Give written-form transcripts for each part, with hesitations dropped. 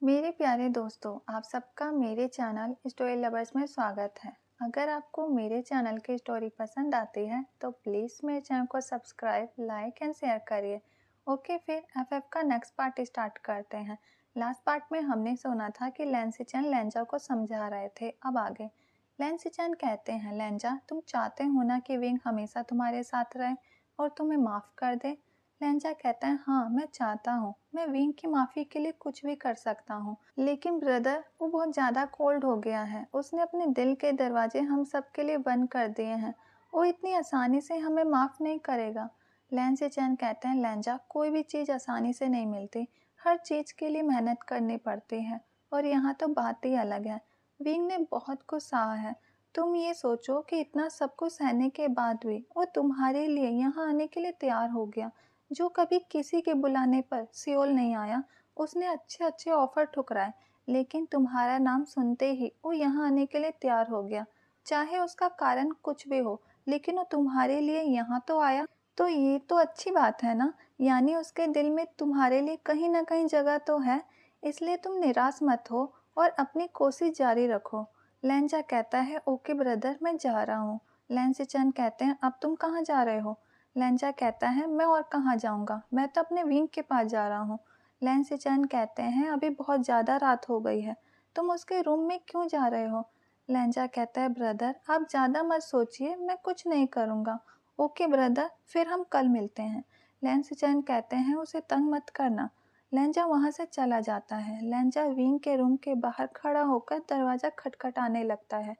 मेरे प्यारे दोस्तों, आप सबका मेरे चैनल स्टोरी लवर्स में स्वागत है। अगर आपको मेरे चैनल की स्टोरी पसंद आती है तो प्लीज़ मेरे चैनल को सब्सक्राइब, लाइक एंड शेयर करिए। ओके, फिर एफएफ का नेक्स्ट पार्ट स्टार्ट करते हैं। लास्ट पार्ट में हमने सुना था कि लैंसीचैन लेंजा को समझा रहे थे। अब आगे लैंसीचैन कहते हैं, लेंजा तुम चाहते हो ना कि विंग हमेशा तुम्हारे साथ रहे और तुम्हें माफ़ कर दे। लेंजा कहता है, हाँ मैं चाहता हूँ, मैं विंग की माफ़ी के लिए कुछ भी कर सकता हूँ, लेकिन ब्रदर वो बहुत ज़्यादा कोल्ड हो गया है। उसने अपने दिल के दरवाजे हम सब के लिए बंद कर दिए हैं। वो इतनी आसानी से हमें माफ़ नहीं करेगा। लेंजा चैन कहते हैं, लेंजा कोई भी चीज़ आसानी से नहीं मिलती, हर चीज़ के लिए मेहनत करनी पड़ती है और यहाँ तो बात ही अलग है। विंग ने बहुत कुछ सहा है। तुम ये सोचो कि इतना सब कुछ सहने के बाद भी वो तुम्हारे लिए यहाँ आने के लिए तैयार हो गया। जो कभी किसी के बुलाने पर सियोल नहीं आया, उसने अच्छे अच्छे ऑफर ठुकराए, लेकिन तुम्हारा नाम सुनते ही वो यहाँ आने के लिए तैयार हो गया। चाहे उसका कारण कुछ भी हो, लेकिन वो तुम्हारे लिए यहाँ तो आया। तो ये तो अच्छी बात है ना, यानी उसके दिल में तुम्हारे लिए कहीं ना कहीं जगह तो है। इसलिए तुम निराश मत हो और अपनी कोशिश जारी रखो। लेंजा कहता है, ओके ब्रदर, मैं जा रहा हूँ। लेंसिचन कहते हैं, अब तुम कहाँ जा रहे हो? लेंजा कहता है, मैं और कहाँ जाऊँगा, मैं तो अपने विंग के पास जा रहा हूँ। लेंसिचन कहते हैं, अभी बहुत ज़्यादा रात हो गई है, तुम उसके रूम में क्यों जा रहे हो? लेंजा कहता है, ब्रदर आप ज़्यादा मत सोचिए, मैं कुछ नहीं करूँगा। ओके ब्रदर, फिर हम कल मिलते हैं। लेंसिचन कहते हैं, उसे तंग मत करना। लेंजा वहाँ से चला जाता है। लेंजा विंग के रूम के बाहर खड़ा होकर दरवाज़ा खटखटाने लगता है।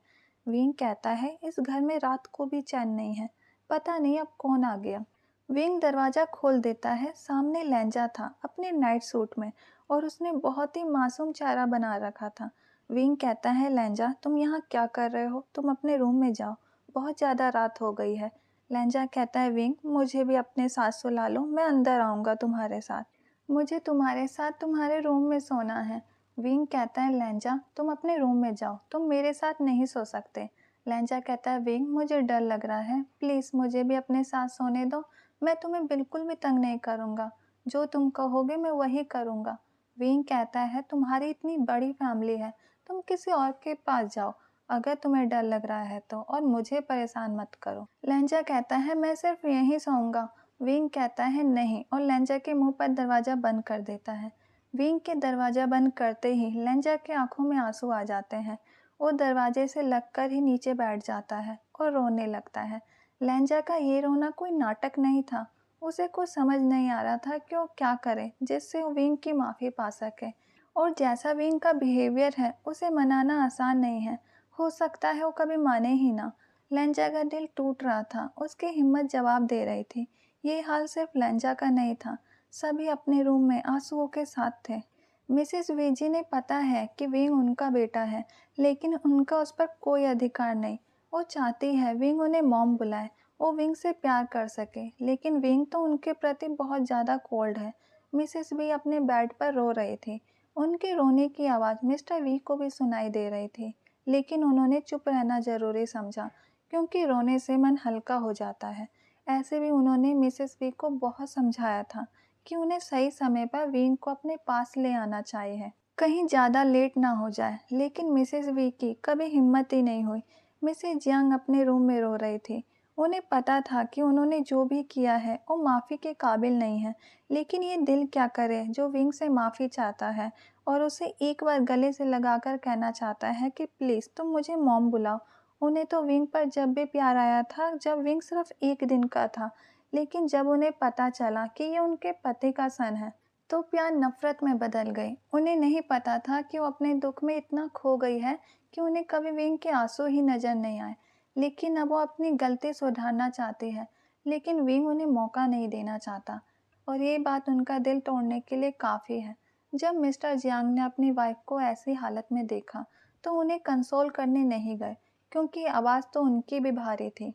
विंग कहता है, इस घर में रात को भी चैन नहीं है, पता नहीं अब कौन आ गया। विंग दरवाज़ा खोल देता है। सामने लेंजा था अपने नाइट सूट में और उसने बहुत ही मासूम चेहरा बना रखा था। विंग कहता है, लेंजा तुम यहाँ क्या कर रहे हो? तुम अपने रूम में जाओ, बहुत ज़्यादा रात हो गई है। लेंजा कहता है, विंग मुझे भी अपने साथ सुला लो, मैं अंदर आऊँगा तुम्हारे साथ। मुझे तुम्हारे साथ तुम्हारे रूम में सोना है। विंग कहता है, लेंजा तुम अपने रूम में जाओ, तुम मेरे साथ नहीं सो सकते। लेंजा कहता है, विंग मुझे डर लग रहा है, प्लीज़ मुझे भी अपने साथ सोने दो, मैं तुम्हें बिल्कुल भी तंग नहीं करूँगा, जो तुम कहोगे मैं वही करूँगा। विंग कहता है, तुम्हारी इतनी बड़ी फैमिली है, तुम किसी और के पास जाओ अगर तुम्हें डर लग रहा है तो, और मुझे परेशान मत करो। लेंजा कहता है, मैं सिर्फ यहीं सोऊंगा। विंग कहता है, नहीं, और लेंजा के मुंह पर दरवाज़ा बंद कर देता है। विंग के दरवाज़ा बंद करते ही लेंजा के आंखों में आंसू आ जाते हैं। वो दरवाजे से लगकर ही नीचे बैठ जाता है और रोने लगता है। लेंजा का ये रोना कोई नाटक नहीं था। उसे कुछ समझ नहीं आ रहा था कि वो क्या करे जिससे वो विंग की माफ़ी पा सके। और जैसा विंग का बिहेवियर है, उसे मनाना आसान नहीं है। हो सकता है वो कभी माने ही ना। लेंजा का दिल टूट रहा था, उसकी हिम्मत जवाब दे रही थी। ये हाल सिर्फ लेंजा का नहीं था, सभी अपने रूम में आंसुओं के साथ थे। मिसेस वीजी ने पता है कि विंग उनका बेटा है, लेकिन उनका उस पर कोई अधिकार नहीं। वो चाहती है विंग उन्हें मॉम बुलाए, वो विंग से प्यार कर सके, लेकिन विंग तो उनके प्रति बहुत ज़्यादा कोल्ड है। मिसेस वी अपने बेड पर रो रही थी। उनके रोने की आवाज़ मिस्टर वी को भी सुनाई दे रही थी, लेकिन उन्होंने चुप रहना ज़रूरी समझा, क्योंकि रोने से मन हल्का हो जाता है। ऐसे भी उन्होंने मिसेस वी को बहुत समझाया था कि उन्हें सही समय पर विंग को अपने पास ले आना चाहिए, कहीं ज़्यादा लेट ना हो जाए, लेकिन मिसेस वी की कभी हिम्मत ही नहीं हुई। मिसेस जियांग अपने रूम में रो रही थी। उन्हें पता था कि उन्होंने जो भी किया है वो माफ़ी के काबिल नहीं है, लेकिन ये दिल क्या करे जो विंग से माफ़ी चाहता है और उसे एक बार गले से लगाकर कहना चाहता है कि प्लीज़ तुम मुझे मॉम बुलाओ। उन्हें तो विंग पर जब भी प्यार आया था जब विंग सिर्फ एक दिन का था, लेकिन जब उन्हें पता चला कि ये उनके पति का सन है तो प्यार नफरत में बदल गई। उन्हें नहीं पता था कि वो अपने दुख में इतना खो गई है कि उन्हें कभी विंग के आंसू ही नजर नहीं आए। लेकिन अब वो अपनी गलती सुधारना चाहती है, लेकिन विंग उन्हें मौका नहीं देना चाहता, और ये बात उनका दिल तोड़ने के लिए काफ़ी है। जब मिस्टर जियांग ने अपनी वाइफ को ऐसी हालत में देखा तो उन्हें कंसोल करने नहीं गए, क्योंकि आवाज़ तो उनकी भी भारी थी,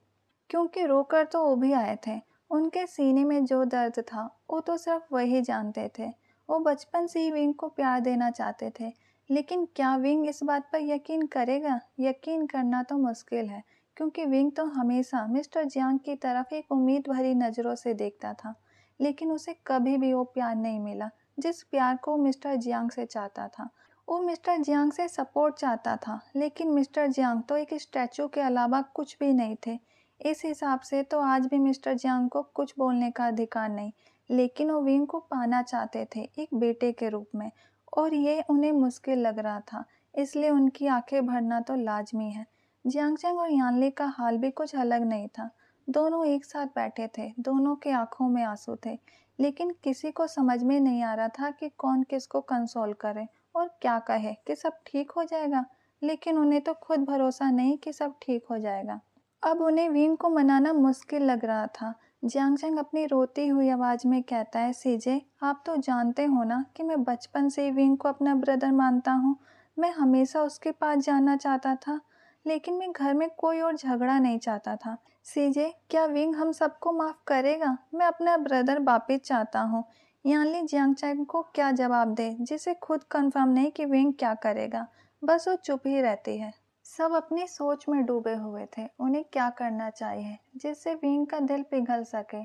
क्योंकि रोकर तो वो भी आए थे। उनके सीने में जो दर्द था वो तो सिर्फ वही जानते थे। वो बचपन से ही विंग को प्यार देना चाहते थे, लेकिन क्या विंग इस बात पर यकीन करेगा? यकीन करना तो मुश्किल है, क्योंकि विंग तो हमेशा मिस्टर जियांग की तरफ एक उम्मीद भरी नज़रों से देखता था, लेकिन उसे कभी भी वो प्यार नहीं मिला जिस प्यार को मिस्टर जियांग से चाहता था। वो मिस्टर जियांग से सपोर्ट चाहता था, लेकिन मिस्टर जियांग तो एक स्टैचू के अलावा कुछ भी नहीं थे। इस हिसाब से तो आज भी मिस्टर जियांग को कुछ बोलने का अधिकार नहीं, लेकिन वो विंग को पाना चाहते थे एक बेटे के रूप में, और ये उन्हें मुश्किल लग रहा था, इसलिए उनकी आंखें भरना तो लाजमी है। जियांगचैंग और यानली का हाल भी कुछ अलग नहीं था। दोनों एक साथ बैठे थे, दोनों के आंखों में आंसू थे, लेकिन किसी को समझ में नहीं आ रहा था कि कौन किसको कंसोल करे और क्या कहे कि सब ठीक हो जाएगा, लेकिन उन्हें तो खुद भरोसा नहीं कि सब ठीक हो जाएगा। अब उन्हें विंग को मनाना मुश्किल लग रहा था। जियांगचैंग अपनी रोती हुई आवाज़ में कहता है, सीजे, आप तो जानते हो ना कि मैं बचपन से ही विंग को अपना ब्रदर मानता हूँ। मैं हमेशा उसके पास जाना चाहता था, लेकिन मैं घर में कोई और झगड़ा नहीं चाहता था। सीजे, क्या विंग हम सबको माफ़ करेगा? मैं अपना ब्रदर वापिस चाहता हूँ। यानली जियांगचैंग को क्या जवाब दे, जिसे खुद कंफर्म नहीं कि विंग क्या करेगा। बस वो चुप ही रहती है। सब अपनी सोच में डूबे हुए थे, उन्हें क्या करना चाहिए जिससे विंग का दिल पिघल सके।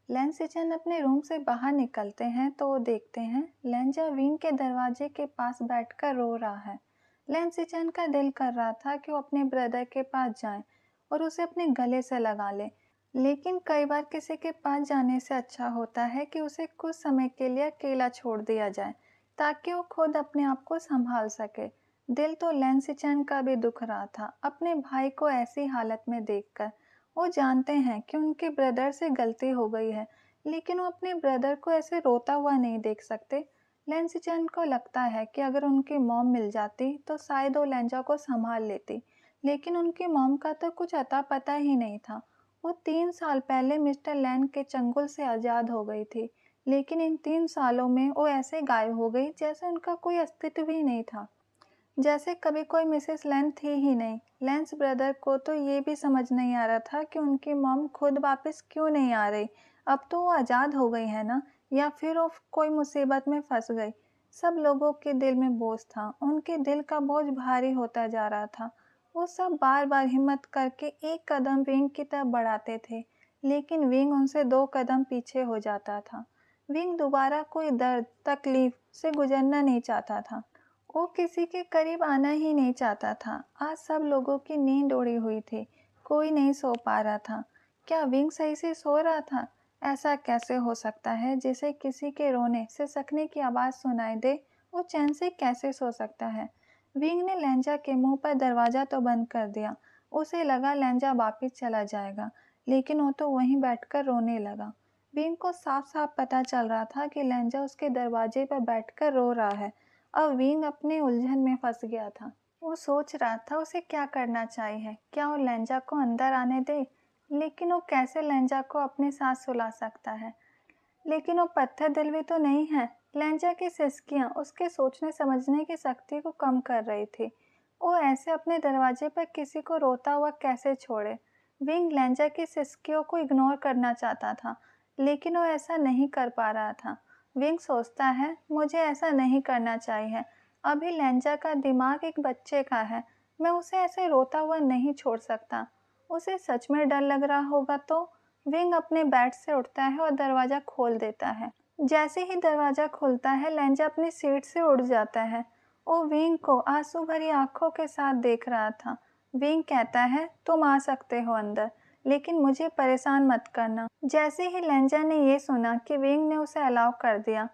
लैन सिचन अपने रूम से बाहर निकलते हैं तो वो देखते हैं लेंजा विंग के दरवाजे के पास बैठकर रो रहा है। लैन सिचन का दिल कर रहा था कि वो अपने ब्रदर के पास जाए और उसे अपने गले से लगा ले, लेकिन कई बार किसी के पास जाने से अच्छा होता है कि उसे कुछ समय के लिए अकेला छोड़ दिया जाए, ताकि वो खुद अपने आप को संभाल सके। दिल तो लैन सिचन का भी दुख रहा था अपने भाई को ऐसी हालत में देखकर। वो जानते हैं कि उनके ब्रदर से गलती हो गई है, लेकिन वो अपने ब्रदर को ऐसे रोता हुआ नहीं देख सकते। लैन सिचन को लगता है कि अगर उनकी मॉम मिल जाती तो शायद वो लेंजा को संभाल लेती, लेकिन उनकी मॉम का तो कुछ अता पता ही नहीं था। वो 3 साल पहले मिस्टर लैन के चंगुल से आज़ाद हो गई थी, लेकिन इन 3 सालों में वो ऐसे गायब हो गई जैसे उनका कोई अस्तित्व ही नहीं था, जैसे कभी कोई मिसेस लैन थी ही नहीं। लैंस ब्रदर को तो ये भी समझ नहीं आ रहा था कि उनकी मॉम खुद वापस क्यों नहीं आ रही। अब तो वो आज़ाद हो गई है ना, या फिर वो कोई मुसीबत में फंस गई। सब लोगों के दिल में बोझ था, उनके दिल का बोझ भारी होता जा रहा था। वो सब बार बार हिम्मत करके एक कदम विंग की तरफ बढ़ाते थे, लेकिन विंग उनसे 2 कदम पीछे हो जाता था। विंग दोबारा कोई दर्द तकलीफ से गुजरना नहीं चाहता था। वो किसी के करीब आना ही नहीं चाहता था। आज सब लोगों की नींद उड़ी हुई थी, कोई नहीं सो पा रहा था। क्या विंग सही से सो रहा था? ऐसा कैसे हो सकता है? जिसे किसी के रोने से सकने की आवाज़ सुनाई दे, वो चैन से कैसे सो सकता है? विंग ने लेंजा के मुंह पर दरवाज़ा तो बंद कर दिया। उसे लगा लेंजा वापिस चला जाएगा, लेकिन वो तो वहीं बैठकर रोने लगा। विंग को साफ साफ पता चल रहा था कि लेंजा उसके दरवाजे पर बैठकर रो रहा है। अब विंग अपने उलझन में फंस गया था। वो सोच रहा था उसे क्या करना चाहिए। क्या वो लेंजा को अंदर आने दे? लेकिन वो कैसे लेंजा को अपने साथ सुला सकता है? लेकिन वो पत्थर दिल भी तो नहीं है। लेंजा की सिसकियां उसके सोचने समझने की शक्ति को कम कर रही थी। वो ऐसे अपने दरवाजे पर किसी को रोता हुआ कैसे छोड़े? विंग लेंजा की सिसकियों को इग्नोर करना चाहता था, लेकिन वो ऐसा नहीं कर पा रहा था। विंग सोचता है, मुझे ऐसा नहीं करना चाहिए। अभी लेंजा का दिमाग एक बच्चे का है, मैं उसे ऐसे रोता हुआ नहीं छोड़ सकता। उसे सच में डर लग रहा होगा तो। विंग अपने बेड से उठता है और दरवाज़ा खोल देता है। जैसे ही दरवाज़ा खुलता है, लेंजा अपनी सीट से उठ जाता है। वो विंग को आंसू भरी आंखों के साथ देख रहा था। विंग कहता है, तुम आ सकते हो अंदर, लेकिन मुझे परेशान मत करना। जैसे ही लेंजा ने ये सुना कि विंग ने उसे अलाउ कर दिया,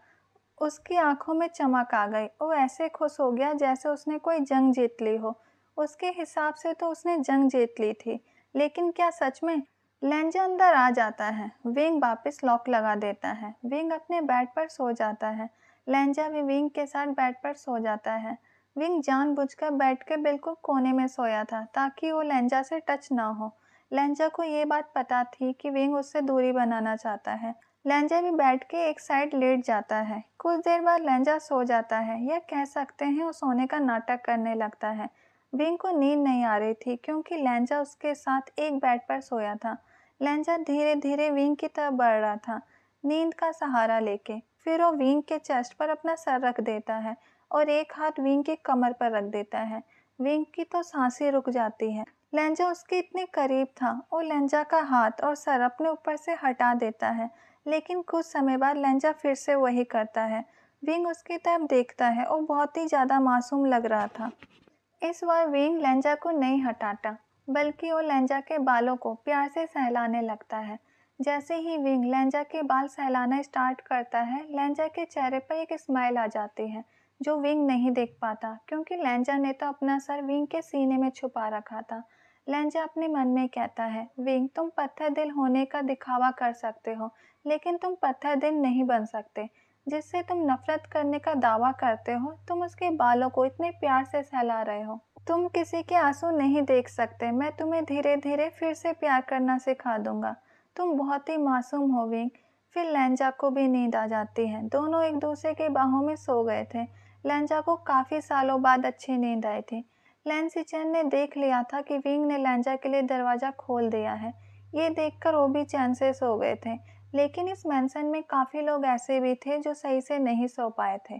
उसकी आंखों में चमक आ गई। वो ऐसे खुश हो गया जैसे उसने कोई जंग जीत ली हो। उसके हिसाब से तो उसने जंग जीत ली थी, लेकिन क्या सच में? लेंजा अंदर आ जाता है। विंग वापस लॉक लगा देता है। विंग अपने बेड पर सो जाता है। लेंजा भी विंग के साथ बेड पर सो जाता है। विंग जानबूझकर बेड के बिल्कुल कोने में सोया था ताकि वो लेंजा से टच ना हो। लेंजा को ये बात पता थी कि विंग उससे दूरी बनाना चाहता है। लेंजा भी बेड के एक साइड लेट जाता है। कुछ देर बाद लेंजा सो जाता है, या कह सकते हैं वो सोने का नाटक करने लगता है। विंग को नींद नहीं आ रही थी क्योंकि लेंजा उसके साथ एक बेड पर सोया था। लेंजा धीरे धीरे विंग की तरफ बढ़ रहा था, नींद का सहारा लेके। फिर वो विंग के चेस्ट पर अपना सर रख देता है और एक हाथ विंग की कमर पर रख देता है। विंग की तो सांसें रुक जाती है। लेंजा उसके इतने करीब था। वो लेंजा का हाथ और सर अपने ऊपर से हटा देता है, लेकिन कुछ समय बाद लेंजा फिर से वही करता है। विंग उसकी तरफ देखता है और बहुत ही ज़्यादा मासूम लग रहा था। इस बार विंग लेंजा को नहीं हटाता, बल्कि वो लेंजा के बालों को प्यार से सहलाने लगता है। जैसे ही विंग लेंजा के बाल सहलाना स्टार्ट करता है, लेंजा के चेहरे पर एक स्माइल आ जाती है, जो विंग नहीं देख पाता, क्योंकि लेंजा ने तो अपना सर विंग के सीने में छुपा रखा था। लेंजा अपने मन में कहता है, विंग, तुम पत्थर दिल होने का दिखावा कर सकते हो, लेकिन तुम पत्थर दिल नहीं बन सकते। जिससे तुम नफरत करने का दावा करते हो, तुम उसके बालों को इतने प्यार से सहला रहे हो। तुम किसी के आंसू नहीं देख सकते। मैं तुम्हें धीरे धीरे फिर से प्यार करना सिखा दूंगा। तुम बहुत ही मासूम हो विंग। फिर लेंजा को भी नींद आ जाती है। दोनों एक दूसरे के बाहों में सो गए थे। लेंजा को काफी सालों बाद अच्छी नींद आई थी। लैंसिचन ने देख लिया था कि विंग ने लेंजा के लिए दरवाजा खोल दिया है। ये देखकर वो भी चैन से सो गए थे। लेकिन इस मैंसन में काफी लोग ऐसे भी थे जो सही से नहीं सो पाए थे।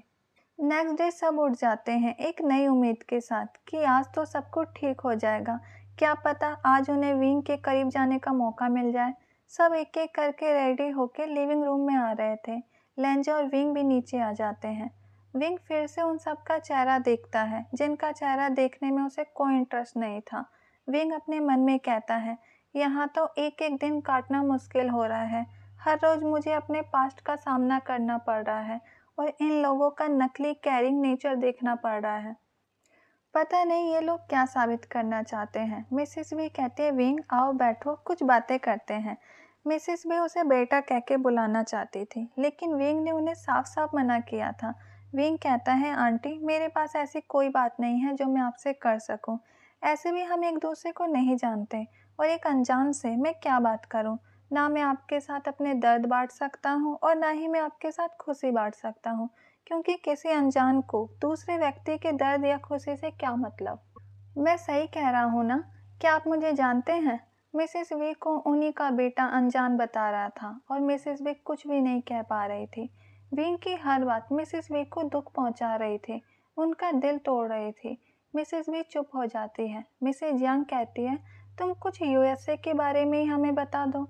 नेक्स्ट डे सब उठ जाते हैं एक नई उम्मीद के साथ कि आज तो सब कुछ ठीक हो जाएगा। क्या पता आज उन्हें विंग के करीब जाने का मौका मिल जाए। सब एक एक करके रेडी होकर लिविंग रूम में आ रहे थे। लेंजा और विंग भी नीचे आ जाते हैं। विंग फिर से उन सब का चेहरा देखता है, जिनका चेहरा देखने में उसे कोई इंटरेस्ट नहीं था। विंग अपने मन में कहता है, यहाँ तो एक एक दिन काटना मुश्किल हो रहा है। हर रोज मुझे अपने पास्ट का सामना करना पड़ रहा है और इन लोगों का नकली कैरिंग नेचर देखना पड़ रहा है। पता नहीं ये लोग क्या साबित करना चाहते हैं। मिसेस भी कहती है, विंग आओ बैठो, कुछ बातें करते हैं। मिसेस भी उसे बेटा कह के बुलाना चाहती थी, लेकिन विंग ने उन्हें साफ साफ मना किया था। विंग कहता है, आंटी, मेरे पास ऐसी कोई बात नहीं है जो मैं आपसे कर सकूं। ऐसे भी हम एक दूसरे को नहीं जानते और एक अनजान से मैं क्या बात करूं। ना मैं आपके साथ अपने दर्द बांट सकता हूँ और ना ही मैं आपके साथ खुशी बांट सकता हूँ, क्योंकि किसी अनजान को दूसरे व्यक्ति के दर्द या खुशी से क्या मतलब। मैं सही कह रहा हूँ ना? क्या आप मुझे जानते हैं? मिसेस वी को उन्हीं का बेटा अनजान बता रहा था और मिसेस वी कुछ भी नहीं कह पा रही थी। विंग की हर बात मिसेस वी को दुख पहुंचा रही थी, उनका दिल तोड़ रही थी। मिसेस वी चुप हो जाती है। मिसेस यंग कहती है, तुम कुछ यूएसए के बारे में ही हमें बता दो।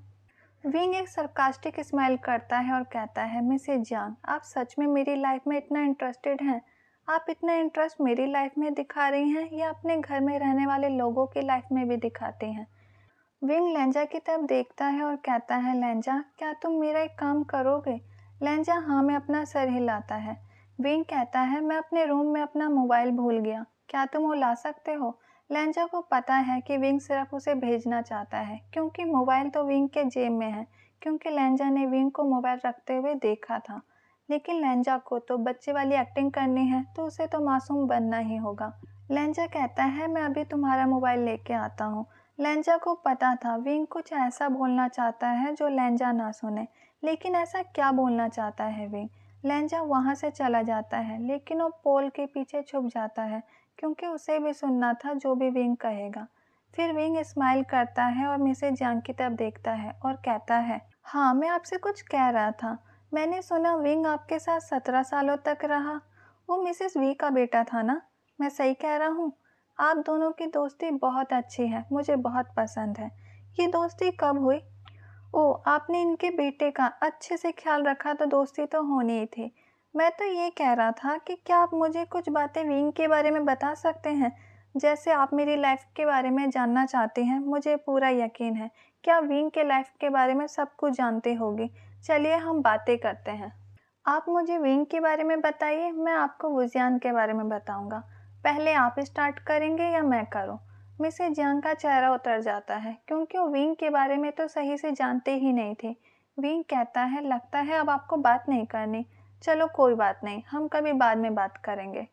विंग एक सरकास्टिक स्माइल करता है और कहता है, मिसेज यांग, आप सच में मेरी लाइफ में इतना इंटरेस्टेड हैं? आप इतना इंटरेस्ट मेरी लाइफ में दिखा रही हैं या अपने घर में रहने वाले लोगों की लाइफ में भी दिखाती हैं? विंग लेंजा की तरफ देखता है और कहता है, लेंजा, क्या तुम मेरा एक काम करोगे? लेंजा हाँ में अपना सर हिलाता है। विंग कहता है, मैं अपने रूम में अपना मोबाइल भूल गया, क्या तुम वो ला सकते हो? लेंजा को पता है कि विंग सिर्फ उसे भेजना चाहता है, क्योंकि मोबाइल तो विंग के जेब में है, क्योंकि लेंजा ने विंग को मोबाइल रखते हुए देखा था। लेकिन लेंजा को तो बच्चे वाली एक्टिंग करनी है, तो उसे तो मासूम बनना ही होगा। लेंजा कहता है, मैं अभी तुम्हारा मोबाइल लेके आता हूँ। लेंजा को पता था विंग कुछ ऐसा बोलना चाहता है जो लेंजा ना सुने, लेकिन ऐसा क्या बोलना चाहता है विंग? लेंजा वहां से चला जाता है, लेकिन वो पोल के पीछे छुप जाता है, क्योंकि उसे भी सुनना था जो भी विंग कहेगा। फिर विंग स्माइल करता है और मिसेज यांग की तरफ देखता है और कहता है, हाँ, मैं आपसे कुछ कह रहा था। मैंने सुना विंग आपके साथ 17 सालों तक रहा। वो मिसेस वी का बेटा था ना? मैं सही कह रहा हूँ? आप दोनों की दोस्ती बहुत अच्छी है, मुझे बहुत पसंद है। ये दोस्ती कब हुई? ओह, आपने इनके बेटे का अच्छे से ख्याल रखा तो दोस्ती तो होनी ही थी। मैं तो ये कह रहा था कि क्या आप मुझे कुछ बातें विंग के बारे में बता सकते हैं? जैसे आप मेरी लाइफ के बारे में जानना चाहते हैं, मुझे पूरा यकीन है कि आप विंग के लाइफ के बारे में सब कुछ जानते होंगे। चलिए हम बातें करते हैं। आप मुझे विंग के बारे में बताइए, मैं आपको वुजियान के बारे में बताऊंगा। पहले आप स्टार्ट करेंगे या मैं करूं? मिसेज यांग का चेहरा उतर जाता है, क्योंकि वो विंग के बारे में तो सही से जानते ही नहीं थे। विंग कहता है, लगता है अब आपको बात नहीं करनी। चलो कोई बात नहीं, हम कभी बाद में बात करेंगे।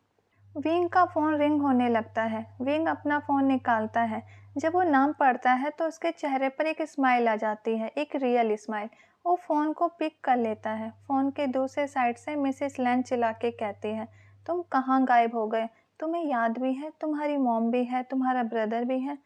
विंग का फ़ोन रिंग होने लगता है। विंग अपना फ़ोन निकालता है। जब वो नाम पढ़ता है तो उसके चेहरे पर एक स्माइल आ जाती है, एक रियल स्माइल। वो फ़ोन को पिक कर लेता है। फ़ोन के दूसरे साइड से मिसेस लैन चिल्ला के कहती है, तुम कहाँ गायब हो गए? तुम्हें याद भी है, तुम्हारी मॉम भी है, तुम्हारा ब्रदर भी है।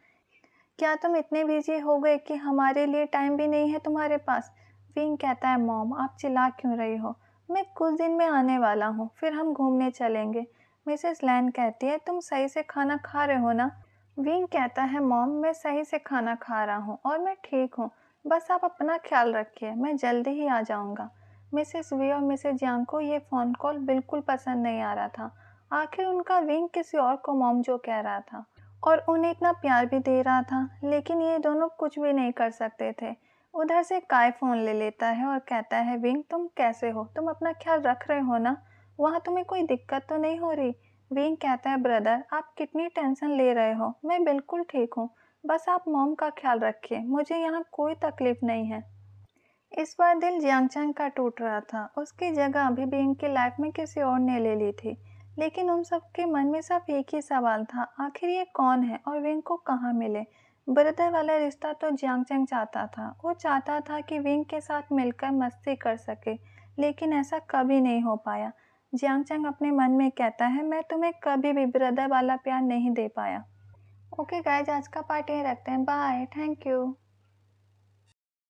क्या तुम इतने बिजी हो गए कि हमारे लिए टाइम भी नहीं है तुम्हारे पास? विंग कहता है, मॉम, आप चिल्ला क्यों रही हो? मैं कुछ दिन में आने वाला हूँ, फिर हम घूमने चलेंगे। मिसेस लैन कहती है, तुम सही से खाना खा रहे हो ना? विंग कहता है, मॉम, मैं सही से खाना खा रहा हूँ और मैं ठीक हूँ। बस आप अपना ख्याल रखिए, मैं जल्दी ही आ जाऊँगा। मिसेस वी और मिसेस जियांग को ये फ़ोन कॉल बिल्कुल पसंद नहीं आ रहा था। आखिर उनका विंग किसी और को मॉम जो कह रहा था और उन्हें इतना प्यार भी दे रहा था, लेकिन ये दोनों कुछ भी नहीं कर सकते थे। उधर से काय फ़ोन ले लेता है और कहता है, विंग तुम कैसे हो? तुम अपना ख्याल रख रहे हो ना? वहाँ तुम्हें कोई दिक्कत तो नहीं हो रही? विंग कहता है, ब्रदर आप कितनी टेंशन ले रहे हो? मैं बिल्कुल ठीक हूँ। बस आप मॉम का ख्याल रखिए, मुझे यहाँ कोई तकलीफ नहीं है। इस बार दिल जियांगचैंग का टूट रहा था। उसकी जगह अभी भी इनकी लाइफ में किसी और ने ले ली थी। लेकिन उन सबके मन में सिर्फ एक ही सवाल था, आखिर ये कौन है और विंग को कहाँ मिले? ब्रदर वाला रिश्ता तो जियांगचैंग चाहता था। वो चाहता था कि विंग के साथ मिलकर मस्ती कर सके, लेकिन ऐसा कभी नहीं हो पाया। जियांगचैंग अपने मन में कहता है, मैं तुम्हें कभी भी ब्रदर वाला प्यार नहीं दे पाया। ओके गाइज, आज का पार्ट यहीं रखते हैं। Bye, thank you.